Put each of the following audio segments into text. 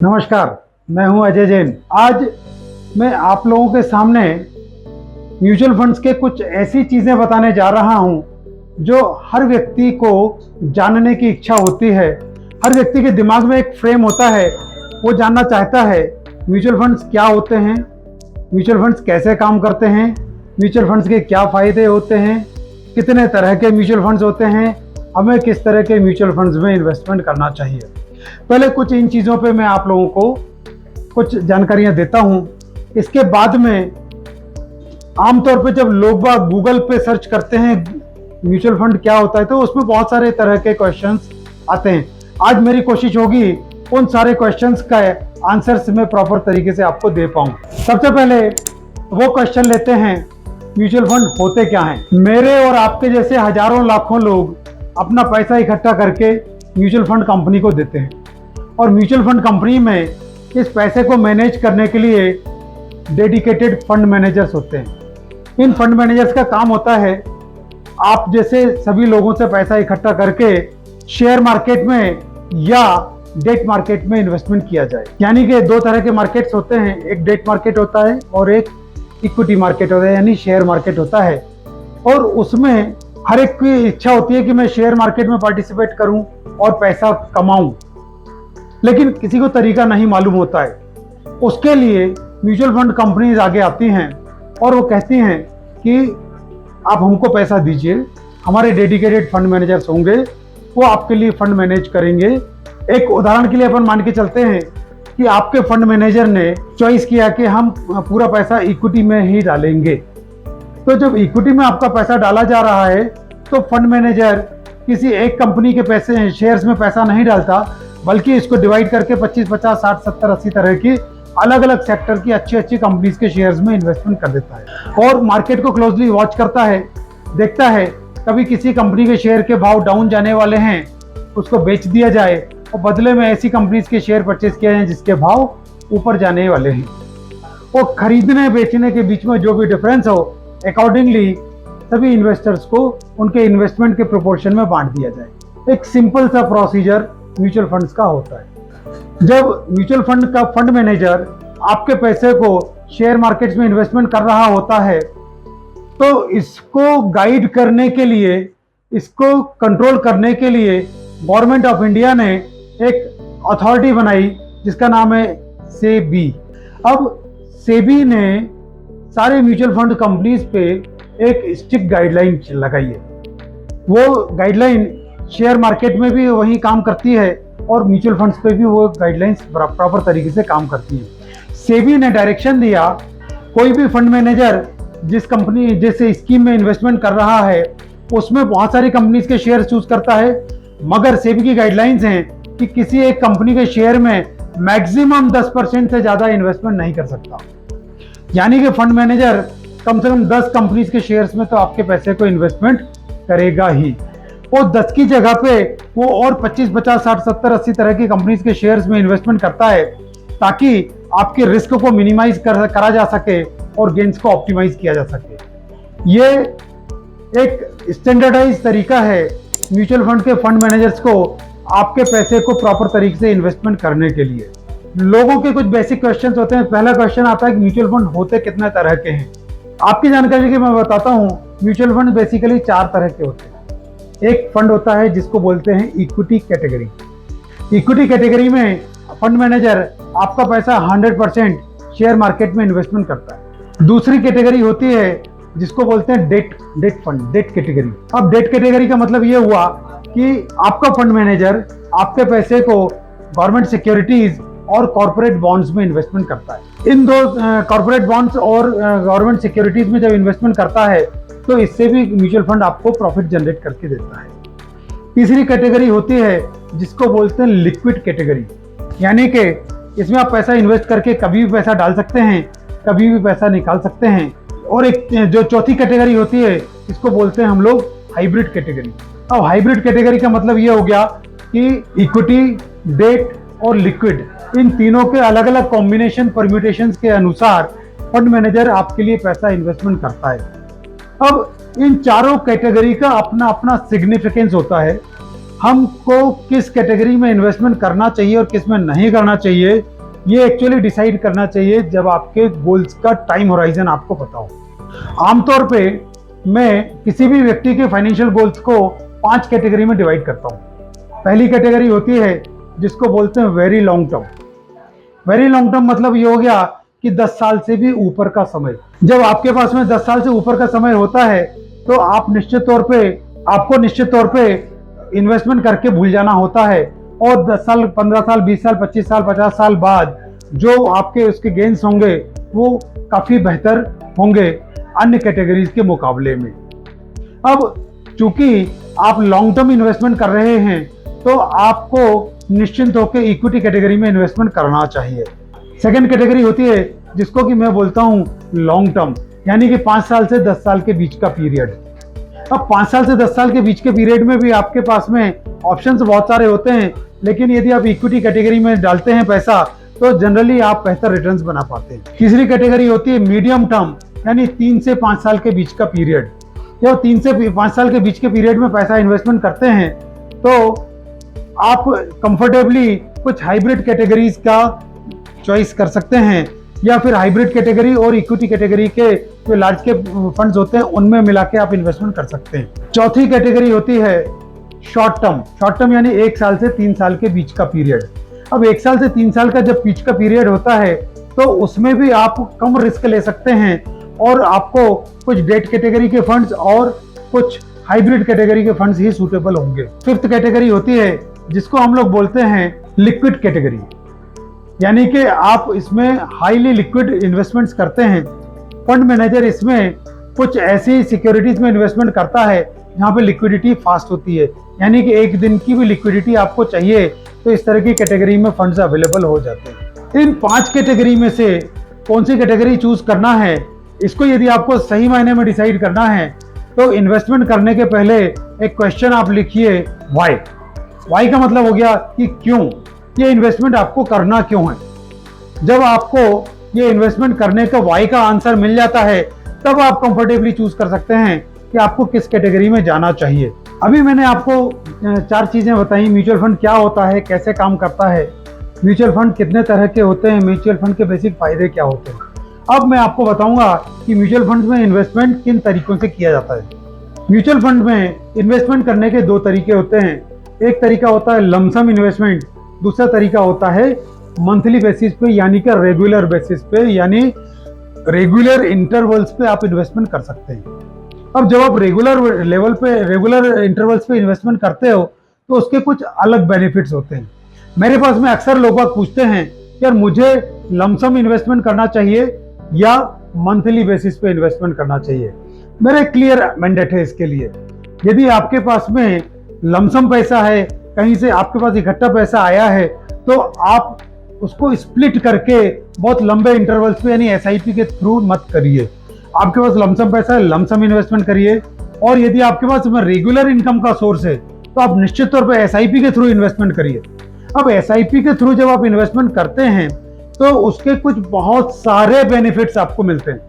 नमस्कार, मैं हूं अजय जैन। आज मैं आप लोगों के सामने म्यूचुअल फंड्स के कुछ ऐसी चीज़ें बताने जा रहा हूं जो हर व्यक्ति को जानने की इच्छा होती है। हर व्यक्ति के दिमाग में एक फ्रेम होता है, वो जानना चाहता है म्यूचुअल फंड्स क्या होते हैं, म्यूचुअल फंड्स कैसे काम करते हैं, म्यूचुअल फंड्स के क्या फ़ायदे होते हैं, कितने तरह के म्यूचुअल फंड्स होते हैं, हमें किस तरह के म्यूचुअल फंड्स में इन्वेस्टमेंट करना चाहिए। पहले कुछ इन चीज़ों पे मैं आप लोगों को कुछ जानकारियां देता हूं। इसके बाद में आमतौर पे जब लोग बाग गूगल पे सर्च करते हैं म्यूचुअल फंड क्या होता है तो उसमें बहुत सारे तरह के क्वेश्चंस आते हैं। आज मेरी कोशिश होगी उन सारे क्वेश्चंस का आंसर्स मैं प्रॉपर तरीके से आपको दे पाऊं। सबसे पहले वो क्वेश्चन लेते हैं, म्यूचुअल फंड होते क्या हैं। मेरे और आपके जैसे हजारों लाखों लोग अपना पैसा इकट्ठा करके म्यूचुअल फंड कंपनी को देते हैं और म्यूचुअल फंड कंपनी में इस पैसे को मैनेज करने के लिए डेडिकेटेड फंड मैनेजर्स होते हैं। इन फंड मैनेजर्स का काम होता है आप जैसे सभी लोगों से पैसा इकट्ठा करके शेयर मार्केट में या डेट मार्केट में इन्वेस्टमेंट किया जाए। यानी कि दो तरह के मार्केट्स होते हैं, एक डेट मार्केट होता है और एक इक्विटी मार्केट होता है यानी शेयर मार्केट होता है। और उसमें हर एक की इच्छा होती है कि मैं शेयर मार्केट में पार्टिसिपेट करूं और पैसा कमाऊं, लेकिन किसी को तरीका नहीं मालूम होता है। उसके लिए म्यूचुअल फंड कंपनीज आगे आती हैं और वो कहती हैं कि आप हमको पैसा दीजिए, हमारे डेडिकेटेड फंड मैनेजर्स होंगे, वो आपके लिए फंड मैनेज करेंगे। एक उदाहरण के लिए अपन मान के चलते हैं कि आपके फंड मैनेजर ने चॉइस किया कि हम पूरा पैसा इक्विटी में ही डालेंगे। तो जब इक्विटी में आपका पैसा डाला जा रहा है तो फंड मैनेजर किसी एक कंपनी के पैसे शेयर्स में पैसा नहीं डालता, बल्कि इसको डिवाइड करके 25, 50, 60, 70, 80 तरह की अलग अलग सेक्टर की अच्छी अच्छी कंपनीज के शेयर्स में इन्वेस्टमेंट कर देता है और मार्केट को क्लोजली वॉच करता है, देखता है कभी किसी कंपनी के शेयर के भाव डाउन जाने वाले हैं उसको बेच दिया जाए और बदले में ऐसी कंपनीज के शेयर परचेज किए जाए जिसके भाव ऊपर जाने वाले हैं। वो खरीदने बेचने के बीच में जो भी डिफरेंस हो अकॉर्डिंगली सभी इन्वेस्टर्स को उनके इन्वेस्टमेंट के प्रोपोर्शन में बांट दिया जाए। एक सिंपल सा प्रोसीजर म्यूचुअल फंड्स का होता है। जब म्यूचुअल फंड का फंड मैनेजर आपके पैसे को शेयर मार्केट्स में इन्वेस्टमेंट कर रहा होता है तो इसको गाइड करने के लिए, इसको कंट्रोल करने के लिए गवर्नमेंट ऑफ इंडिया ने एक अथॉरिटी बनाई जिसका नाम है सेबी। अब सेबी ने सारे म्यूचुअल फंड कंपनीज पे एक स्ट्रिक्ट गाइडलाइन लगाई है। वो गाइडलाइन शेयर मार्केट में भी वही काम करती है और म्यूचुअल फंड्स पे भी वो गाइडलाइंस प्रॉपर तरीके से काम करती है। सेबी ने डायरेक्शन दिया कोई भी फंड मैनेजर जिस कंपनी जैसे स्कीम में इन्वेस्टमेंट कर रहा है उसमें बहुत सारी कंपनीज के शेयर चूज करता है, मगर सेबी की गाइडलाइंस हैं कि किसी एक कंपनी के शेयर में मैक्सिमम 10% से ज्यादा इन्वेस्टमेंट नहीं कर सकता। यानी कि फंड मैनेजर कम से कम 10 कंपनीज के शेयर्स में तो आपके पैसे को इन्वेस्टमेंट करेगा ही। वो 10 की जगह पे वो और 25, 50, 60, 70, 80 तरह की कंपनीज के शेयर्स में इन्वेस्टमेंट करता है ताकि आपके रिस्क को मिनिमाइज करा जा सके और गेन्स को ऑप्टिमाइज किया जा सके। ये एक स्टैंडर्डाइज तरीका है म्यूचुअल फंड के फंड मैनेजर्स को आपके पैसे को प्रॉपर तरीके से इन्वेस्टमेंट करने के लिए। लोगों के कुछ बेसिक क्वेश्चंस होते हैं। पहला क्वेश्चन आता है कि म्यूचुअल फंड होते कितने तरह के हैं। आपकी जानकारी के मैं बताता हूँ, म्यूचुअल फंड बेसिकली 4 तरह के होते हैं। एक फंड होता है जिसको बोलते हैं इक्विटी कैटेगरी। इक्विटी कैटेगरी में फंड मैनेजर आपका पैसा 100% शेयर मार्केट में इन्वेस्टमेंट करता है। दूसरी कैटेगरी होती है जिसको बोलते हैं डेट फंड, डेट कैटेगरी। अब डेट कैटेगरी का मतलब ये हुआ कि आपका फंड मैनेजर आपके पैसे को गवर्नमेंट सिक्योरिटीज और कॉर्पोरेट बॉन्ड्स में इन्वेस्टमेंट करता है। इन दो कॉर्पोरेट बॉन्ड्स और गवर्नमेंट सिक्योरिटीज में जब इन्वेस्टमेंट करता है तो इससे भी म्यूचुअल फंड आपको प्रॉफिट जनरेट करके देता है। तीसरी कैटेगरी होती है जिसको बोलते हैं लिक्विड कैटेगरी, यानी कि इसमें आप पैसा इन्वेस्ट करके कभी भी पैसा डाल सकते हैं, कभी भी पैसा निकाल सकते हैं। और एक जो चौथी कैटेगरी होती है इसको बोलते हैं हम लोग हाइब्रिड कैटेगरी। अब हाइब्रिड कैटेगरी का मतलब ये हो गया कि इक्विटी, डेट और लिक्विड इन तीनों के अलग अलग कॉम्बिनेशन परम्यूटेशंस के अनुसार फंड मैनेजर आपके लिए पैसा इन्वेस्टमेंट करता है। अब इन चारों कैटेगरी का अपना अपना सिग्निफिकेंस होता है। हमको किस कैटेगरी में इन्वेस्टमेंट करना चाहिए और किस में नहीं करना चाहिए, ये एक्चुअली डिसाइड करना चाहिए जब आपके गोल्स का टाइम होराइजन आपको पता हो। आमतौर पे मैं किसी भी व्यक्ति के फाइनेंशियल गोल्स को 5 कैटेगरी में डिवाइड करता हूँ। पहली कैटेगरी होती है जिसको बोलते हैं very long term. Very long term मतलब ये हो गया कि 10 साल से भी ऊपर का समय। जब आपके पास में 10 साल से ऊपर का समय होता है तो आपको निश्चित तौर पे इन्वेस्टमेंट करके भूल जाना होता है, और 10 साल, 15 साल, 20 साल, 25 साल, 50 साल बाद जो आपके उसके गेन्स होंगे वो काफी बेहतर होंगे अन्य कैटेगरीज के मुकाबले में। अब चूंकि आप लॉन्ग टर्म इन्वेस्टमेंट कर रहे हैं तो आपको निश्चिंत होकर इक्विटी कैटेगरी में इन्वेस्टमेंट करना चाहिए। सेकंड कैटेगरी होती है जिसको कि मैं बोलता हूं लॉन्ग टर्म, यानी कि 5 साल से 10 साल के बीच का पीरियड। अब 5 साल से 10 साल के बीच के पीरियड में भी आपके पास में ऑप्शंस बहुत सारे होते हैं, लेकिन यदि आप इक्विटी कैटेगरी में डालते हैं पैसा तो जनरली आप बेहतर रिटर्न्स बना पाते हैं। तीसरी कैटेगरी होती है मीडियम टर्म, यानी 3 से 5 साल के बीच का पीरियड। जब 3 से 5 साल के बीच के पीरियड में पैसा इन्वेस्टमेंट करते हैं तो आप कंफर्टेबली कुछ हाइब्रिड कैटेगरीज का चॉइस कर सकते हैं, या फिर हाइब्रिड कैटेगरी और इक्विटी कैटेगरी के जो लार्ज के फंड्स होते हैं उनमें मिला के आप इन्वेस्टमेंट कर सकते हैं। चौथी कैटेगरी होती है शॉर्ट टर्म यानी 1 साल से 3 साल के बीच का पीरियड। अब 1 साल से 3 साल का जब बीच का पीरियड होता है तो उसमें भी आप कम रिस्क ले सकते हैं और आपको कुछ डेट कैटेगरी के फंड्स और कुछ हाइब्रिड कैटेगरी के फंड्स ही सूटेबल होंगे। फिफ्थ कैटेगरी होती है जिसको हम लोग बोलते हैं लिक्विड कैटेगरी, यानी कि आप इसमें हाईली लिक्विड इन्वेस्टमेंट्स करते हैं। फंड मैनेजर इसमें कुछ ऐसी सिक्योरिटीज में इन्वेस्टमेंट करता है जहां पे लिक्विडिटी फास्ट होती है, यानी कि एक दिन की भी लिक्विडिटी आपको चाहिए तो इस तरह की कैटेगरी में फंड्स अवेलेबल हो जाते हैं। इन 5 कैटेगरी में से कौन सी कैटेगरी चूज करना है, इसको यदि आपको सही मायने में डिसाइड करना है तो इन्वेस्टमेंट करने के पहले एक क्वेश्चन आप लिखिए, वाई का मतलब हो गया कि क्यों, ये इन्वेस्टमेंट आपको करना क्यों है। जब आपको ये इन्वेस्टमेंट करने का वाई का आंसर मिल जाता है तब आप कंफर्टेबली चूज कर सकते हैं कि आपको किस कैटेगरी में जाना चाहिए। अभी मैंने आपको 4 चीजें बताई, म्यूचुअल फंड क्या होता है, कैसे काम करता है, म्यूचुअल फंड कितने तरह के होते हैं, म्यूचुअल फंड के बेसिक फायदे क्या होते हैं। अब मैं आपको बताऊंगा कि म्यूचुअल फंड में इन्वेस्टमेंट किन तरीकों से किया जाता है। म्यूचुअल फंड में इन्वेस्टमेंट करने के 2 तरीके होते हैं। एक तरीका होता है लमसम इन्वेस्टमेंट, दूसरा तरीका होता है मंथली बेसिस पे यानी कि रेगुलर बेसिस पे, यानी रेगुलर इंटरवल्स पे आप इन्वेस्टमेंट कर सकते हैं। अब जब आप रेगुलर इंटरवल्स पे इन्वेस्टमेंट करते हो तो उसके कुछ अलग बेनिफिट्स होते हैं। मेरे पास में अक्सर लोग पूछते हैं यार मुझे लमसम इन्वेस्टमेंट करना चाहिए या मंथली बेसिस पे इन्वेस्टमेंट करना चाहिए। मेरा क्लियर मैंडेट है इसके लिए। यदि आपके पास में लमसम पैसा है, कहीं से आपके पास इकट्ठा पैसा आया है, तो आप उसको स्प्लिट करके बहुत लंबे इंटरवल्स पे यानी एसआईपी के थ्रू मत करिए। आपके पास लमसम पैसा है, लमसम इन्वेस्टमेंट करिए। और यदि आपके पास रेगुलर इनकम का सोर्स है तो आप निश्चित तौर पे एसआईपी के थ्रू इन्वेस्टमेंट करिए। अब एसआईपी के थ्रू जब आप इन्वेस्टमेंट करते हैं तो उसके कुछ बहुत सारे बेनिफिट्स आपको मिलते हैं।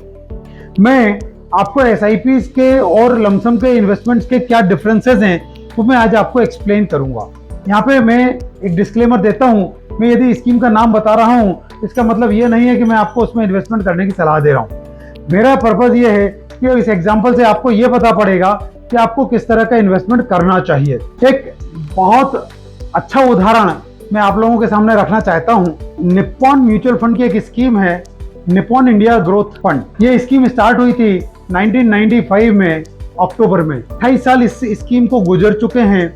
मैं आपको एसआईपी के और लमसम के इन्वेस्टमेंट्स के क्या डिफरेंसेस हैं वो मैं आज आपको एक्सप्लेन करूंगा। यहाँ पे मैं एक डिस्क्लेमर देता हूँ, मैं यदि स्कीम का नाम बता रहा हूँ इसका मतलब ये नहीं है कि मैं आपको उसमें इन्वेस्टमेंट करने की सलाह दे रहा हूँ। मेरा पर्पज ये है कि इस एग्जाम्पल से आपको ये पता पड़ेगा कि आपको किस तरह का इन्वेस्टमेंट करना चाहिए। एक बहुत अच्छा उदाहरण मैं आप लोगों के सामने रखना चाहता हूँ। निप्पॉन म्यूचुअल फंड की एक स्कीम है, निप्पॉन इंडिया ग्रोथ फंड। ये स्कीम स्टार्ट हुई थी 1995 में अक्टूबर में। 28 साल इस स्कीम को गुजर चुके हैं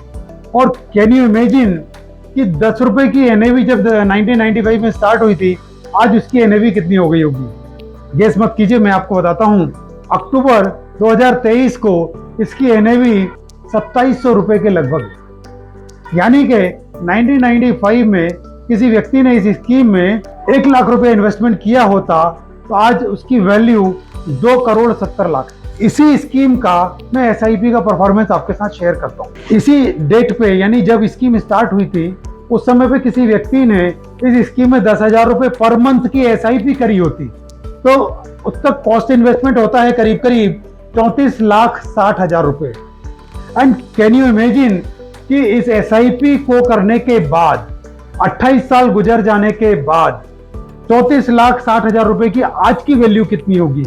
और कैन यू इमेजिन कि 10 रुपए की एनएवी जब 1995 में स्टार्ट हुई थी, आज उसकी एनएवी कितनी हो गई होगी। गेस मत कीजिए, मैं आपको बताता हूँ। अक्टूबर 2023 को इसकी एनएवी 2700 रुपए के लगभग, यानी कि 1995 में किसी व्यक्ति ने इस स्कीम में 1 लाख रुपए इन्वेस्टमेंट किया होता तो आज उसकी वैल्यू 2 करोड़ 70 लाख। इसी स्कीम का मैं एसआईपी का परफॉर्मेंस आपके साथ शेयर करता हूँ। इसी डेट पे यानी जब स्कीम स्टार्ट हुई थी उस समय पे किसी व्यक्ति ने इस स्कीम में 10,000 रुपए पर मंथ की एसआईपी करी होती तो उसका कॉस्ट इन्वेस्टमेंट होता है करीब करीब 34,60,000 रुपए। एंड कैन यू इमेजिन कि इस एसआईपी को करने के बाद 28 साल गुजर जाने के बाद 34,60,000 रुपए की आज की वैल्यू कितनी होगी?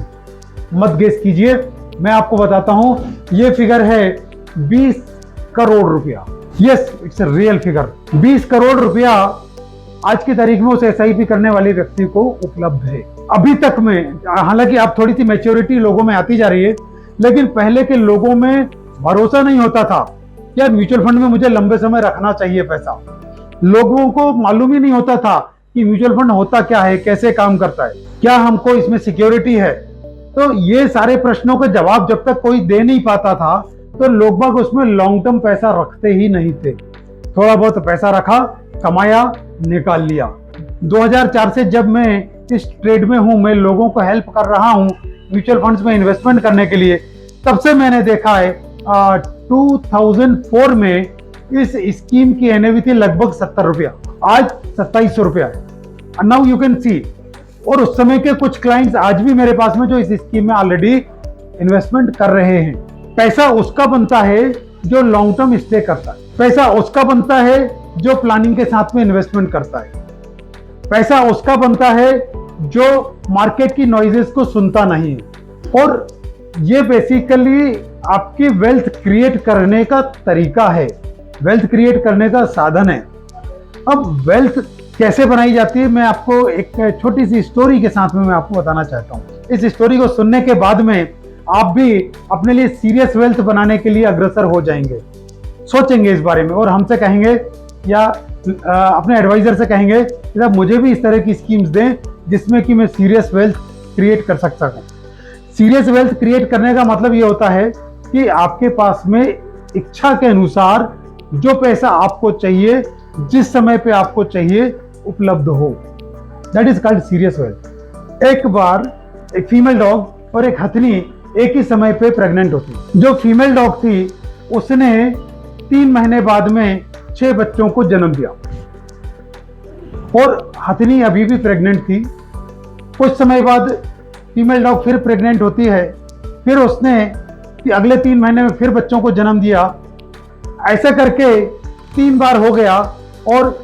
मत गेस कीजिए, मैं आपको बताता हूं। ये फिगर है 20 करोड़ रुपया। Yes, it's a real figure. 20 crore रुपया आज की तारीख में उस एसआईपी करने वाले व्यक्ति को उपलब्ध है अभी तक में। हालांकि अब थोड़ी सी मैच्योरिटी लोगों में आती जा रही है, लेकिन पहले के लोगों में भरोसा नहीं होता था कि यार म्यूचुअल फंड में मुझे लंबे समय रखना चाहिए पैसा। लोगों को मालूम ही नहीं होता था कि म्यूचुअल फंड होता क्या है, कैसे काम करता है, क्या हमको इसमें सिक्योरिटी है। तो ये सारे प्रश्नों का जवाब जब तक कोई दे नहीं पाता था, तो लोग बाग उसमें लॉन्ग टर्म पैसा रखते ही नहीं थे। थोड़ा बहुत पैसा रखा, कमाया, निकाल लिया। 2004 से जब मैं इस ट्रेड में हूं, मैं लोगों को हेल्प कर रहा हूं म्यूचुअल फंड्स में इन्वेस्टमेंट करने के लिए, तब से मैंने देखा है 2004 में इस स्कीम की एनएवी थी लगभग 70 रुपया, आज 2700 रुपया है। Now you can see. और उस समय के कुछ क्लाइंट्स आज भी मेरे पास में जो इस स्कीम में ऑलरेडी इन्वेस्टमेंट कर रहे हैं। पैसा उसका बनता है जो लॉन्ग टर्म स्टे करता है, पैसा उसका बनता है जो प्लानिंग के साथ में इन्वेस्टमेंट करता है, पैसा उसका बनता है जो मार्केट की नॉइजेस को सुनता नहीं है। और ये बेसिकली आपकी वेल्थ क्रिएट करने का तरीका है, वेल्थ क्रिएट करने का साधन है। अब वेल्थ कैसे बनाई जाती है, मैं आपको एक छोटी सी स्टोरी के साथ में मैं आपको बताना चाहता हूँ। इस स्टोरी को सुनने के बाद में आप भी अपने लिए सीरियस वेल्थ बनाने के लिए अग्रसर हो जाएंगे, सोचेंगे इस बारे में और हमसे कहेंगे या अपने एडवाइजर से कहेंगे कि साहब मुझे भी इस तरह की स्कीम्स दें जिसमें कि मैं सीरियस वेल्थ क्रिएट कर सकता हूँ। सीरियस वेल्थ क्रिएट करने का मतलब ये होता है कि आपके पास में इच्छा के अनुसार जो पैसा आपको चाहिए, जिस समय पे आपको चाहिए, उपलब्ध हो। That is called serious wealth. एक बार एक फीमेल डॉग और एक हथनी एक ही समय पे प्रेग्नेंट होती। जो फीमेल डॉग थी उसने 3 महीने बाद में 6 बच्चों को जन्म दिया और हथनी अभी भी प्रेग्नेंट थी। कुछ समय बाद फीमेल डॉग फिर प्रेग्नेंट होती है, फिर उसने अगले 3 महीने में फिर बच्चों को जन्म दिया। ऐसा करके 3 बार हो गया और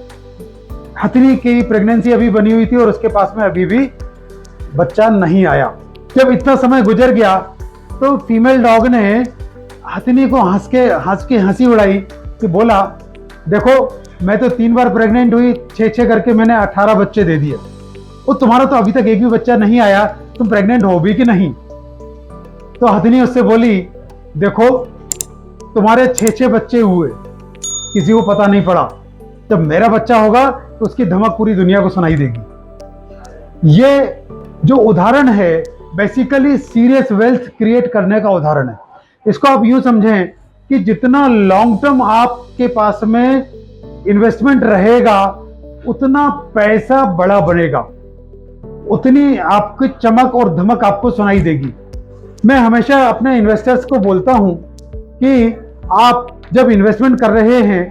हथनी की प्रेगनेंसी अभी बनी हुई थी और उसके पास में अभी भी बच्चा नहीं आया। जब इतना समय गुजर गया तो फीमेल डॉग ने हथनी को हंस के हंसी उड़ाई कि बोला, देखो मैं तो 3 बार प्रेग्नेंट हुई, 6 करके मैंने 18 बच्चे दे दिए, और तुम्हारा तो अभी तक एक भी बच्चा नहीं आया, तुम प्रेग्नेंट हो भी कि नहीं? तो हथनी उससे बोली, देखो तुम्हारे 6 बच्चे हुए, किसी को पता नहीं पड़ा, जब मेरा बच्चा होगा तो उसकी धमक पूरी दुनिया को सुनाई देगी। ये जो उदाहरण है बेसिकली सीरियस वेल्थ क्रिएट करने का उदाहरण है। इसको आप यूं समझें कि जितना लॉन्ग टर्म आपके पास में इन्वेस्टमेंट रहेगा उतना पैसा बड़ा बनेगा, उतनी आपकी चमक और धमक आपको सुनाई देगी। मैं हमेशा अपने इन्वेस्टर्स को बोलता हूं कि आप जब इन्वेस्टमेंट कर रहे हैं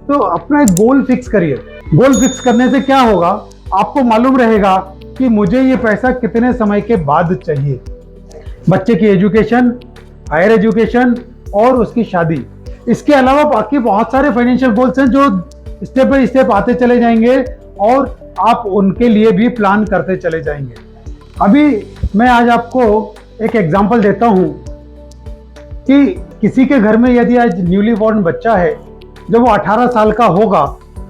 तो अपना एक गोल फिक्स करिए। गोल फिक्स करने से क्या होगा, आपको मालूम रहेगा कि मुझे ये पैसा कितने समय के बाद चाहिए। बच्चे की एजुकेशन, हायर एजुकेशन और उसकी शादी, इसके अलावा बाकी बहुत सारे फाइनेंशियल गोल्स हैं जो स्टेप बाय स्टेप आते चले जाएंगे और आप उनके लिए भी प्लान करते चले जाएंगे। अभी मैं आज आपको एक एग्जांपल देता हूं कि किसी के घर में यदि आज न्यूली बॉर्न बच्चा है, जब वो 18 साल का होगा,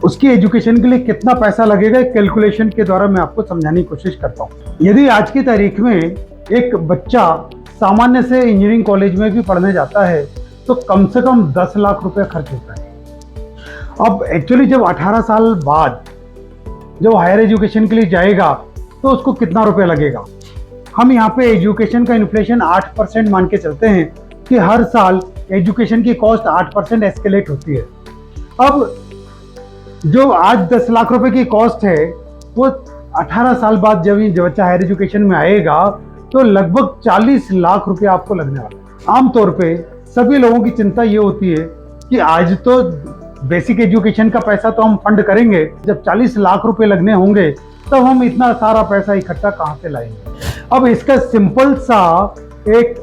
उसकी एजुकेशन के लिए कितना पैसा लगेगा, कैलकुलेशन के द्वारा मैं आपको समझाने की कोशिश करता हूँ। यदि आज की तारीख में एक बच्चा सामान्य से इंजीनियरिंग कॉलेज में भी पढ़ने जाता है तो कम से कम 10 लाख रुपया खर्च होता है। अब एक्चुअली जब 18 साल बाद जब हायर एजुकेशन के लिए जाएगा तो उसको कितना रुपया लगेगा? हम यहाँ पे एजुकेशन का इन्फ्लेशन 8% मान के चलते हैं कि हर साल एजुकेशन की कॉस्ट 8% एस्केलेट होती है। अब जो आज 10 लाख रुपए की कॉस्ट है वो 18 साल बाद जब ये बच्चा हायर एजुकेशन में आएगा तो लगभग 40 लाख रुपए आपको लगने वाला है। आमतौर पे सभी लोगों की चिंता ये होती है कि आज तो बेसिक एजुकेशन का पैसा तो हम फंड करेंगे, जब 40 लाख रुपए लगने होंगे तब हम इतना सारा पैसा इकट्ठा कहाँ से लाएंगे। अब इसका सिंपल सा एक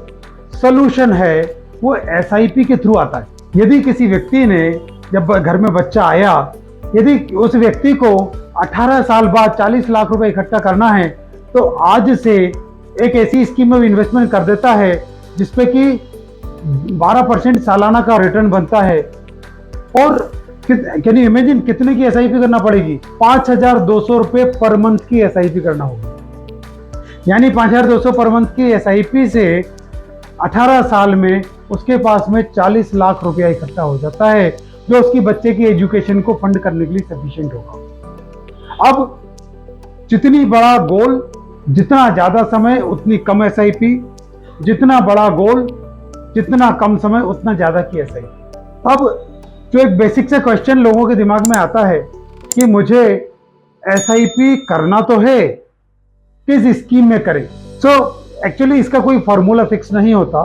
सोल्यूशन है, वो एसआईपी के थ्रू आता है। यदि किसी व्यक्ति ने जब घर में बच्चा आया, यदि उस व्यक्ति को 18 साल बाद 40 लाख रुपए इकट्ठा करना है तो आज से एक ऐसी स्कीम में इन्वेस्टमेंट कर देता है जिसपे कि 12% सालाना का रिटर्न बनता है। और कैन यू इमेजिन कितने की एसआईपी करना पड़ेगी? 5,200 रुपये पर मंथ की एसआईपी करना होगी। यानी 5,200 पर मंथ की एसआईपी से 18 साल में उसके पास में 40 लाख रुपया इकट्ठा हो जाता है, जो उसकी बच्चे की एजुकेशन को फंड करने के लिए सफिशिएंट होगा। अब जितनी बड़ा गोल, जितना ज्यादा समय उतनी कम एसआईपी, जितना बड़ा गोल जितना कम समय उतना ज्यादा की एसआईपी। अब जो एक बेसिक से क्वेश्चन लोगों के दिमाग में आता है कि मुझे एसआईपी करना तो है, किस स्कीम में करें? एक्चुअली इसका कोई फॉर्मूला फिक्स नहीं होता।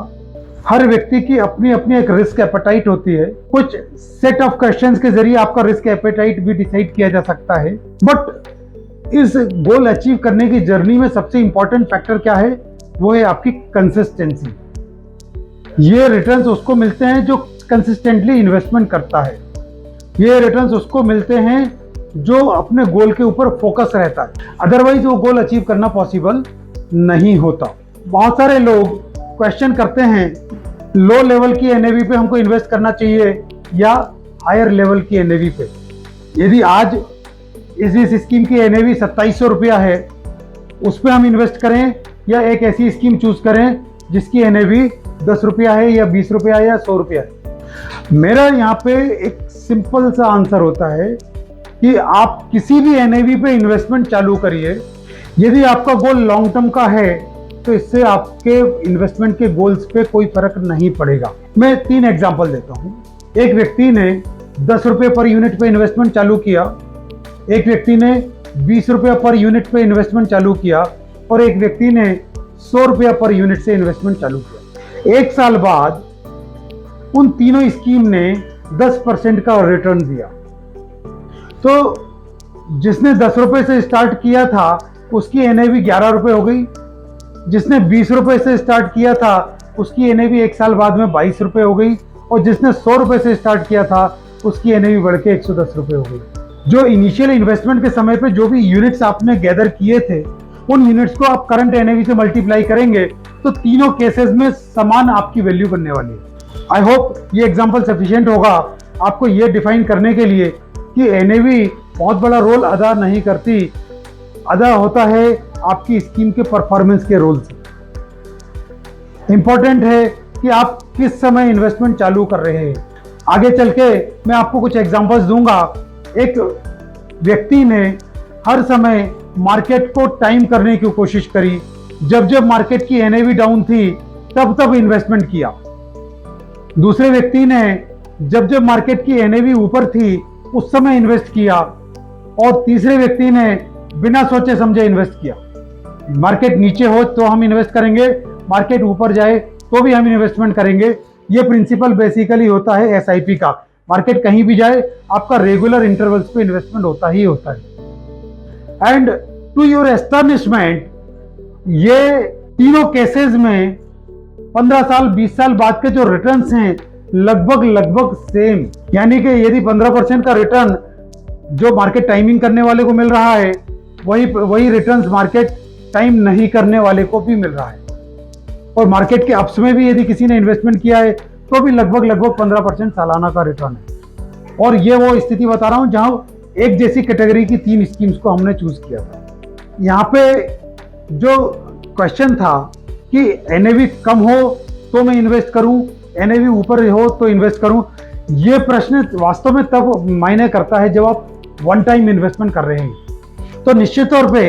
हर व्यक्ति की अपनी अपनी एक रिस्क एपेटाइट होती है। कुछ सेट ऑफ क्वेश्चंस के जरिए आपका रिस्क एपेटाइट भी डिसाइड किया जा सकता है। बट इस गोल अचीव करने की जर्नी में सबसे इंपॉर्टेंट फैक्टर क्या है? वो है आपकी कंसिस्टेंसी। ये रिटर्न्स उसको मिलते हैं जो कंसिस्टेंटली इन्वेस्टमेंट करता है। ये रिटर्न्स उसको मिलते हैं जो अपने गोल के ऊपर फोकस रहता है। अदरवाइज वो गोल अचीव करना पॉसिबल नहीं होता। बहुत सारे लोग क्वेश्चन करते हैं लो लेवल की एनएवी पे हमको इन्वेस्ट करना चाहिए या हायर लेवल की एनएवी पे। यदि आज इस स्कीम की एनएवी 2700 रुपया है, उस पर हम इन्वेस्ट करें या एक ऐसी स्कीम चूज करें जिसकी एनएवी 10 रुपया है या 20 रुपया है या 100 रुपया है? मेरा यहाँ पे एक सिंपल सा आंसर होता है कि आप किसी भी एनएवी पे इन्वेस्टमेंट चालू करिए। यदि आपका गोल लॉन्ग टर्म का है तो इससे आपके इन्वेस्टमेंट के गोल्स पे कोई फर्क नहीं पड़ेगा। मैं 3 एग्जांपल देता हूँ। एक व्यक्ति ने 10 रुपये पर यूनिट पे इन्वेस्टमेंट चालू किया, एक व्यक्ति ने 20 रुपया पर यूनिट पे इन्वेस्टमेंट चालू किया और एक व्यक्ति ने 100 रुपया पर यूनिट से इन्वेस्टमेंट चालू किया। 1 साल बाद उन तीनों स्कीम ने 10% का रिटर्न दिया। तो जिसने 10 रुपए से स्टार्ट किया था उसकी एनएवी 11 रुपए हो गई। जिसने 20 रुपए से स्टार्ट किया था उसकी एनएवी 1 साल बाद में 22 रुपए हो गई और जिसने 100 रुपए से स्टार्ट किया था उसकी एनएवी बढ़ के 110 रुपए हो गई। जो इनिशियल इन्वेस्टमेंट के समय पे जो भी यूनिट्स आपने गैदर किए थे उन यूनिट्स को आप करंट एनएवी से मल्टीप्लाई करेंगे तो तीनों केसेस में समान आपकी वैल्यू बनने वाली है। आई होप ये एग्जाम्पल सफिशिएंट होगा आपको ये डिफाइन करने के लिए कि एनएवी बहुत बड़ा रोल अदा नहीं करती, अदा होता है आपकी स्कीम के परफॉर्मेंस के रोल से। इंपॉर्टेंट है कि आप किस समय इन्वेस्टमेंट चालू कर रहे हैं। आगे चल के मैं आपको कुछ एग्जांपल्स दूंगा। एक व्यक्ति ने हर समय मार्केट को टाइम करने की कोशिश करी। जब जब मार्केट की एनएवी डाउन थी तब तब इन्वेस्टमेंट किया। दूसरे व्यक्ति ने जब जब मार्केट की एनएवी ऊपर थी उस समय इन्वेस्ट किया और तीसरे व्यक्ति ने बिना सोचे समझे इन्वेस्ट किया। मार्केट नीचे हो तो हम इन्वेस्ट करेंगे, मार्केट ऊपर जाए तो भी हम इन्वेस्टमेंट करेंगे। ये प्रिंसिपल बेसिकली होता है एसआईपी का। मार्केट कहीं भी जाए आपका रेगुलर इंटरवल्स पे इन्वेस्टमेंट होता ही होता है। एंड टू योर एस्टर्निशमेंट ये तीनों केसेस में 15 साल 20 साल बाद के जो रिटर्न्स हैं लगभग सेम। यानी कि यदि 15% का रिटर्न जो मार्केट टाइमिंग करने वाले को मिल रहा है वही रिटर्न्स मार्केट टाइम नहीं करने वाले को भी मिल रहा है। और मार्केट के अप्स में भी यदि किसी ने इन्वेस्टमेंट किया है तो भी लगभग 15% सालाना का रिटर्न है। और ये वो स्थिति बता रहा हूं जहां एक जैसी कैटेगरी की 3 स्कीम्स को हमने चूज किया था। यहाँ पे जो क्वेश्चन था कि एनएवी कम हो तो मैं इन्वेस्ट करूं, एनएवी ऊपर हो तो इन्वेस्ट करूं, ये प्रश्न वास्तव में तब मायने करता है जब आप वन टाइम इन्वेस्टमेंट कर रहे हैं। तो निश्चित तौर पे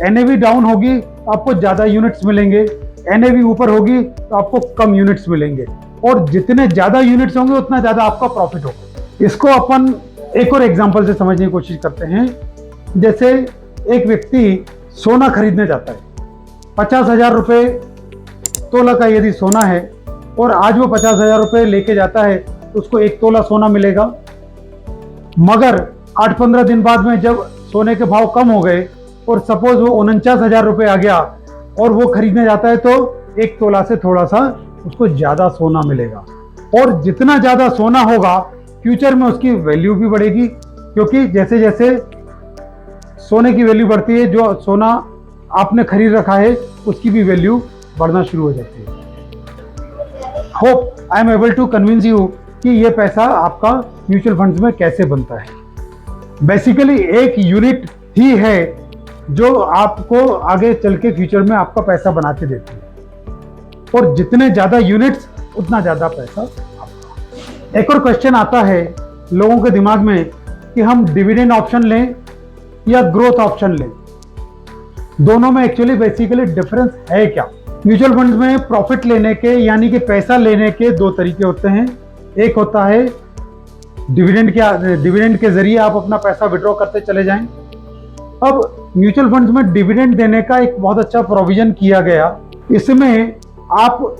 एनएवी डाउन होगी तो आपको ज्यादा यूनिट्स मिलेंगे, एनएवी ऊपर होगी तो आपको कम यूनिट्स मिलेंगे और जितने ज्यादा यूनिट्स होंगे उतना ज्यादा आपका प्रॉफिट होगा। इसको अपन एक और एग्जांपल से समझने की कोशिश करते हैं। जैसे एक व्यक्ति सोना खरीदने जाता है, 50,000 रुपये तोला का यदि सोना है और आज वो 50,000 रुपये लेके जाता है तो उसको 1 तोला सोना मिलेगा। मगर 8-15 दिन बाद में जब सोने के भाव कम हो गए और सपोज वो 49,000 रुपये आ गया और वो खरीदने जाता है तो 1 तोला से थोड़ा सा उसको ज्यादा सोना मिलेगा। और जितना ज्यादा सोना होगा फ्यूचर में उसकी वैल्यू भी बढ़ेगी, क्योंकि जैसे जैसे सोने की वैल्यू बढ़ती है, जो सोना आपने खरीद रखा है उसकी भी वैल्यू बढ़ना शुरू हो जाती है। Hope I am able to convince you कि ये पैसा आपका म्यूचुअल फंड्स में कैसे बनता है। बेसिकली एक यूनिट ही है जो आपको आगे चल के फ्यूचर में आपका पैसा बना के देती है, और जितने ज्यादा यूनिट्स उतना ज्यादा पैसा आपका। एक और क्वेश्चन आता है लोगों के दिमाग में कि हम डिविडेंड ऑप्शन लें या ग्रोथ ऑप्शन लें, दोनों में एक्चुअली बेसिकली डिफरेंस है क्या। म्यूचुअल फंड में प्रॉफिट लेने के यानी कि पैसा लेने के दो तरीके होते हैं। एक होता है डिविडेंड के जरिए आप अपना पैसा विड्रॉ करते चले जाएं। अब म्यूचुअल फंड्स में डिविडेंड देने का एक बहुत अच्छा प्रोविजन किया गया। इसमें आप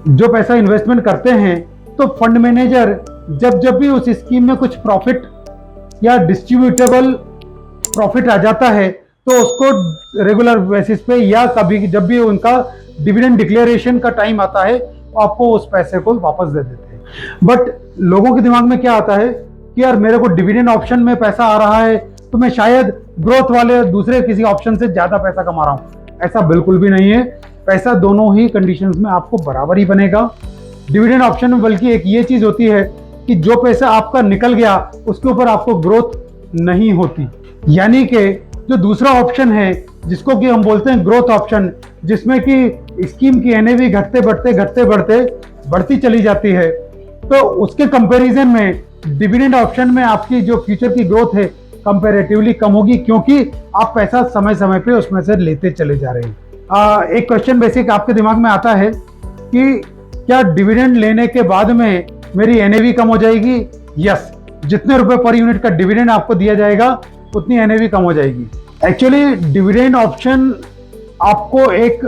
जो पैसा इन्वेस्टमेंट करते हैं तो फंड मैनेजर जब जब भी उस स्कीम में कुछ प्रॉफिट या डिस्ट्रीब्यूटेबल प्रॉफिट आ जाता है तो उसको रेगुलर बेसिस पे या कभी जब भी उनका डिविडेंड डिक्लेरेशन का टाइम आता है तो आपको उस पैसे को वापस दे देते हैं। बट लोगों के दिमाग में क्या आता है कि यार मेरे को डिविडेंड ऑप्शन में पैसा आ रहा है तो मैं शायद ग्रोथ वाले दूसरे किसी ऑप्शन से ज्यादा पैसा कमा रहा हूं। ऐसा बिल्कुल भी नहीं है। पैसा दोनों ही कंडीशंस में आपको बराबर ही बनेगा। डिविडेंड ऑप्शन में बल्कि एक ये चीज होती है कि जो पैसा आपका निकल गया उसके ऊपर आपको ग्रोथ नहीं होती, यानी कि जो दूसरा ऑप्शन है जिसको कि हम बोलते हैं ग्रोथ ऑप्शन, जिसमें कि स्कीम की एनएवी घटते बढ़ते बढ़ती चली जाती है, तो उसके कंपैरिजन में डिविडेंड ऑप्शन में आपकी जो फ्यूचर की ग्रोथ है कंपैरेटिवली कम होगी, क्योंकि आप पैसा समय समय पे उसमें से लेते चले जा रहे हैं। एक क्वेश्चन बेसिक आपके दिमाग में आता है कि क्या डिविडेंड लेने के बाद में मेरी एनएवी कम हो जाएगी? यस, जितने रुपए पर यूनिट का डिविडेंड आपको दिया जाएगा उतनी एनएवी कम हो जाएगी। एक्चुअली डिविडेंड ऑप्शन आपको एक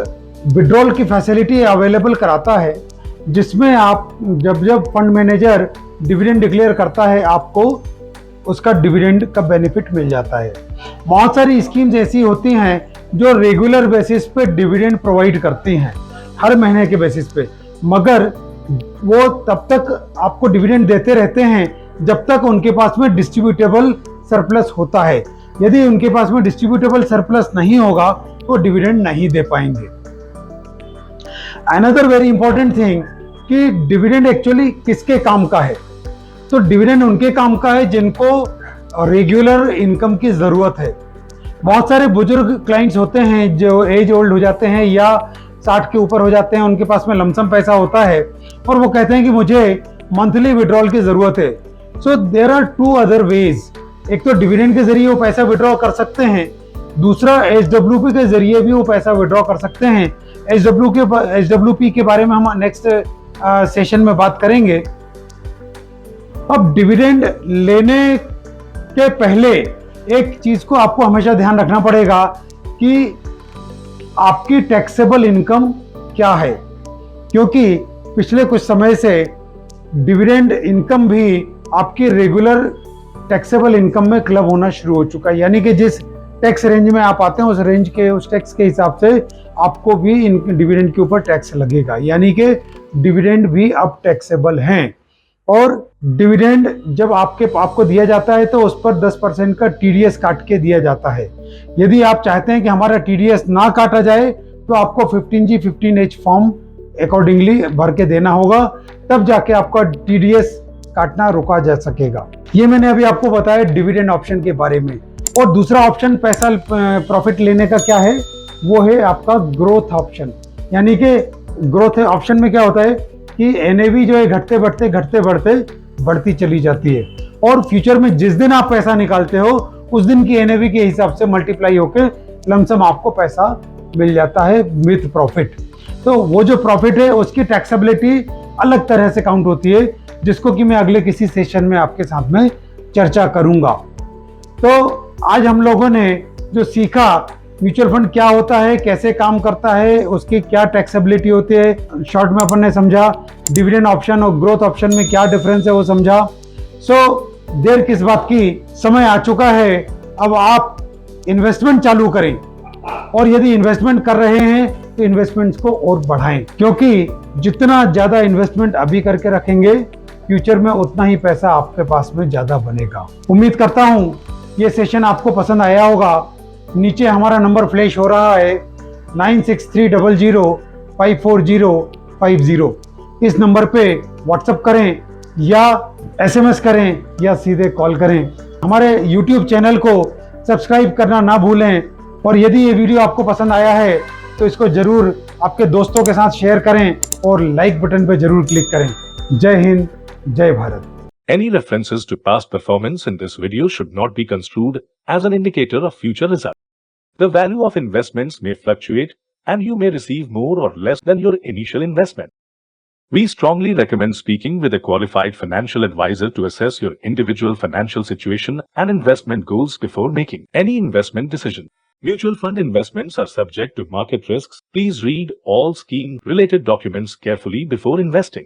विड्रॉल की फैसिलिटी अवेलेबल कराता है, जिसमें आप जब फंड मैनेजर डिविडेंड डिक्लेयर करता है आपको उसका डिविडेंड का बेनिफिट मिल जाता है। बहुत सारी स्कीम्स ऐसी होती हैं जो रेगुलर बेसिस पे डिविडेंड प्रोवाइड करती हैं, हर महीने के बेसिस पे, मगर वो तब तक आपको डिविडेंड देते रहते हैं जब तक उनके पास में डिस्ट्रीब्यूटेबल सरप्लस होता है। यदि उनके पास में डिस्ट्रीब्यूटेबल सरप्लस नहीं होगा तो डिविडेंड नहीं दे पाएंगे। अनदर वेरी इंपॉर्टेंट थिंग कि डिविडेंड एक्चुअली किसके काम का है, तो डिविडेंड उनके काम का है जिनको रेगुलर इनकम की जरूरत है। बहुत सारे बुजुर्ग क्लाइंट्स होते हैं जो एज ओल्ड हो जाते हैं या 60 के ऊपर हो जाते हैं, उनके पास में लमसम पैसा होता है और वो कहते हैं कि मुझे मंथली विड्रॉल की जरूरत है। So there are two other ways. एक तो डिविडेंड के जरिए वो पैसा विड्रॉ कर सकते हैं, दूसरा एचडब्ल्यूपी के जरिए भी वो पैसा विड्रॉ कर सकते हैं। एचडब्ल्यूपी के बारे में हम नेक्स्ट सेशन में बात करेंगे। अब डिविडेंड लेने के पहले एक चीज को आपको हमेशा ध्यान रखना पड़ेगा कि आपकी टैक्सेबल इनकम क्या है, क्योंकि पिछले कुछ समय से डिविडेंड इनकम भी आपकी रेगुलर टैक्सेबल इनकम में क्लब होना शुरू हो चुका है। यानी कि जिस टैक्स रेंज में आप आते हैं उस रेंज के उस टैक्स के हिसाब से आपको भी इन डिविडेंड के ऊपर टैक्स लगेगा, यानी कि डिविडेंड भी अब टैक्सेबल हैं। और डिविडेंड जब आपको दिया जाता है तो उस पर 10% का टीडीएस काट के दिया जाता है। यदि आप चाहते हैं कि हमारा टीडीएस ना काटा जाए तो आपको 15G 15H फॉर्म अकॉर्डिंगली भर के देना होगा, तब जाके आपका टीडीएस काटना रोका जा सकेगा। ये मैंने अभी आपको बताया डिविडेंड ऑप्शन के बारे में। और दूसरा ऑप्शन पैसा प्रॉफिट लेने का क्या है, वो है आपका ग्रोथ ऑप्शन। यानी कि ग्रोथ ऑप्शन में क्या होता है कि एनएवी जो है घटते बढ़ते बढ़ती चली जाती है, और फ्यूचर में जिस दिन आप पैसा निकालते हो उस दिन की एनएवी के हिसाब से मल्टीप्लाई होकर लमसम आपको पैसा मिल जाता है विथ प्रॉफिट। तो वो जो प्रॉफिट है उसकी टैक्सेबिलिटी अलग तरह से काउंट होती है, जिसको कि मैं अगले किसी सेशन में आपके साथ में चर्चा करूंगा। तो आज हम लोगों ने जो सीखा म्यूचुअल फंड क्या होता है, कैसे काम करता है, उसकी क्या टैक्सेबिलिटी होती है, शॉर्ट में अपन ने समझा। डिविडेंड ऑप्शन और ग्रोथ ऑप्शन में क्या डिफरेंस है वो समझा। देर किस बात की, समय आ चुका है अब आप इन्वेस्टमेंट चालू करें, और यदि इन्वेस्टमेंट कर रहे हैं तो इन्वेस्टमेंट्स को और बढ़ाएं, क्योंकि जितना ज्यादा इन्वेस्टमेंट अभी करके रखेंगे फ्यूचर में उतना ही पैसा आपके पास में ज़्यादा बनेगा। उम्मीद करता हूँ ये सेशन आपको पसंद आया होगा। नीचे हमारा नंबर फ्लैश हो रहा है 9630054050। इस नंबर पे व्हाट्सएप करें या एसएमएस करें या सीधे कॉल करें। हमारे यूट्यूब चैनल को सब्सक्राइब करना ना भूलें और यदि ये वीडियो आपको पसंद आया है तो इसको जरूर आपके दोस्तों के साथ शेयर करें और लाइक बटन पे जरूर क्लिक करें। जय हिंद, जय Bharat. Any references to past performance in this video should not be construed as an indicator of future results. The value of investments may fluctuate and you may receive more or less than your initial investment. We strongly recommend speaking with a qualified financial advisor to assess your individual financial situation and investment goals before making any investment decision. Mutual fund investments are subject to market risks. Please read all scheme-related documents carefully before investing.